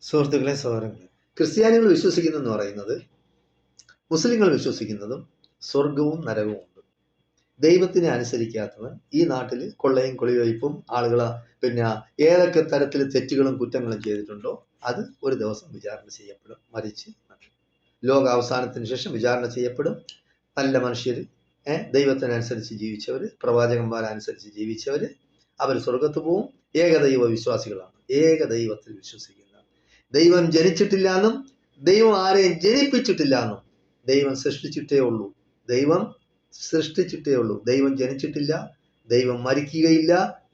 സുഹൃത്തുക്കളെ, സഹോദരങ്ങളെ, ക്രിസ്ത്യാനികൾ വിശ്വസിക്കുന്നെന്ന് പറയുന്നത് മുസ്ലിങ്ങൾ വിശ്വസിക്കുന്നതും സ്വർഗവും നരകവും ഉണ്ട്. ദൈവത്തിനെ അനുസരിക്കാത്തവൻ ഈ നാട്ടിൽ കൊള്ളയും കൊളിവയ്പും ആളുകളെ ഏതൊക്കെ തരത്തിൽ തെറ്റുകളും കുറ്റങ്ങളും ചെയ്തിട്ടുണ്ടോ അത് ഒരു ദിവസം വിചാരണ ചെയ്യപ്പെടും. മരിച്ച് ലോകാവസാനത്തിന് ശേഷം വിചാരണ ചെയ്യപ്പെടും. നല്ല മനുഷ്യർ, ദൈവത്തിനനുസരിച്ച് ജീവിച്ചവർ, പ്രവാചകന്മാരനുസരിച്ച് ജീവിച്ചവർ, അവർ സ്വർഗത്ത് പോവും. ഏകദൈവ വിശ്വാസികളാണ്, ഏകദൈവത്തിൽ വിശ്വസിക്കുന്ന. ദൈവം ജനിച്ചിട്ടില്ല എന്നും ദൈവം ആരെയും ജനിപ്പിച്ചിട്ടില്ല എന്നും, ദൈവം സൃഷ്ടിച്ചിട്ടേ ഉള്ളൂ. ദൈവം സൃഷ്ടിച്ചിട്ടേ ഉള്ളൂ. ദൈവം ജനിച്ചിട്ടില്ല, ദൈവം മരിക്കുകയില്ല,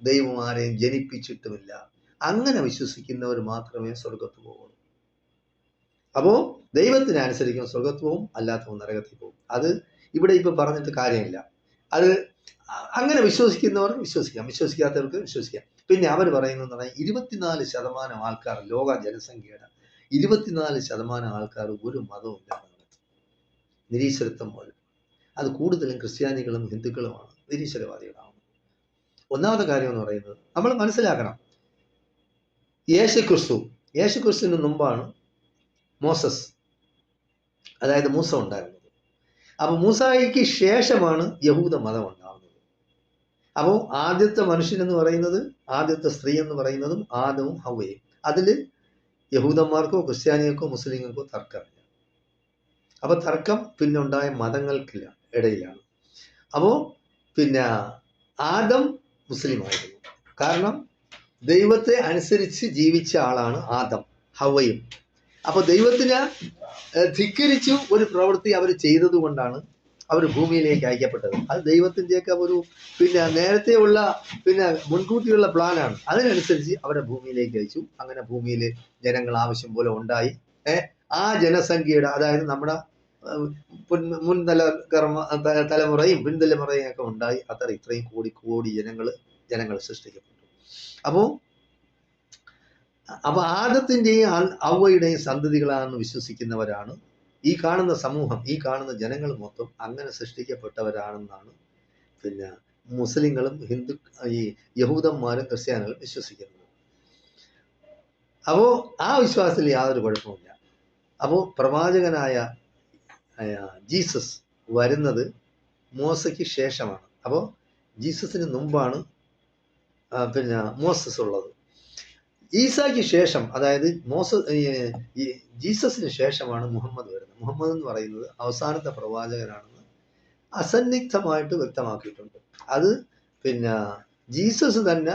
ദൈവം ആരെയും ജനിപ്പിച്ചിട്ടുമില്ല. അങ്ങനെ വിശ്വസിക്കുന്നവർ മാത്രമേ സ്വർഗത്ത് പോകുള്ളൂ. അപ്പോ ദൈവത്തിനെ അനുസരിക്കും സ്വർഗത്ത് പോകും, അല്ലാത്തവൻ നരകത്തിൽ പോകും. അത് ഇവിടെ ഇപ്പൊ പറഞ്ഞിട്ട് കാര്യമില്ല. അത് അങ്ങനെ വിശ്വസിക്കുന്നവർക്ക് വിശ്വസിക്കാം, വിശ്വസിക്കാത്തവർക്ക് വിശ്വസിക്കാം. പിന്നെ അവർ പറയുന്നത് പറഞ്ഞാൽ 24% ആൾക്കാർ, ലോക ജനസംഖ്യയുടെ 24% ആൾക്കാർ ഒരു മതവും ഇല്ല. നിരീശ്വരത്വം പോലെ. അത് കൂടുതലും ക്രിസ്ത്യാനികളും ഹിന്ദുക്കളുമാണ് നിരീശ്വരവാദികളാണ്. ഒന്നാമത്തെ കാര്യം എന്ന് പറയുന്നത് നമ്മൾ മനസ്സിലാക്കണം, യേശുക്രിസ്തുവിന് മുമ്പാണ് മോസസ്, അതായത് മൂസ ഉണ്ടായിരുന്നത്. അപ്പൊ മൂസായിക്ക് ശേഷമാണ് യഹൂദ മതം ഉണ്ടാകുന്നത്. അപ്പോൾ ആദ്യത്തെ മനുഷ്യൻ എന്ന് പറയുന്നത്, ആദ്യത്തെ സ്ത്രീ എന്ന് പറയുന്നതും ആദവും ഹവ്വയും. അതിൽ യഹൂദന്മാർക്കോ ക്രിസ്ത്യാനികൾക്കോ മുസ്ലിങ്ങൾക്കോ തർക്കമില്ല. അപ്പൊ തർക്കം പിന്നെ ഉണ്ടായ മതങ്ങൾക്കില്ല ഇടയിലാണ്. അപ്പോൾ ആദം മുസ്ലിം ആയിരുന്നു. കാരണം ദൈവത്തെ അനുസരിച്ച് ജീവിച്ച ആളാണ് ആദം, ഹവ്വയും. അപ്പൊ ദൈവത്തിനെ ധിക്കരിച്ചു ഒരു പ്രവൃത്തി അവർ ചെയ്തത് കൊണ്ടാണ് അവർ ഭൂമിയിലേക്ക് അയക്കപ്പെട്ടത്. അത് ദൈവത്തിൻ്റെയൊക്കെ ഒരു നേരത്തെയുള്ള മുൻകൂട്ടിയുള്ള പ്ലാനാണ്. അതിനനുസരിച്ച് അവരെ ഭൂമിയിലേക്ക് അയച്ചു. അങ്ങനെ ഭൂമിയിൽ ജനങ്ങൾ ആവശ്യം പോലെ ഉണ്ടായി. ആ ജനസംഖ്യയുടെ, അതായത് നമ്മുടെ മുൻ തലമുറയും പിൻതലമുറയും ഒക്കെ ഉണ്ടായി. ഇത്രയും കോടി ജനങ്ങൾ സൃഷ്ടിക്കപ്പെട്ടു. അപ്പൊ ആദത്തിന്റെയും ഹവ്വയുടെയും സന്തതികളാണെന്ന് വിശ്വസിക്കുന്നവരാണ് ഈ കാണുന്ന സമൂഹം, ഈ കാണുന്ന ജനങ്ങൾ മൊത്തം അങ്ങനെ സൃഷ്ടിക്കപ്പെട്ടവരാണെന്നാണ് മുസ്ലിങ്ങളും ഈ യഹൂദന്മാരും ക്രിസ്ത്യാനികളും വിശ്വസിക്കുന്നത്. അപ്പോൾ ആ വിശ്വാസത്തിൽ യാതൊരു കുഴപ്പമില്ല. അപ്പോൾ പ്രവാചകനായ ജീസസ് വരുന്നത് മോസയ്ക്ക് ശേഷമാണ്. അപ്പോൾ ജീസസിന് മുമ്പാണ് മോസസ് ഉള്ളത്. ഈസായ്ക്ക് ശേഷം, അതായത് ജീസസിന് ശേഷമാണ് മുഹമ്മദ് വരുന്നത്. മുഹമ്മദ് എന്ന് പറയുന്നത് അവസാനത്തെ പ്രവാചകനാണെന്ന് അസന്നിഗ്ധമായിട്ട് വ്യക്തമാക്കിയിട്ടുണ്ട്. അത് ജീസസ് തന്നെ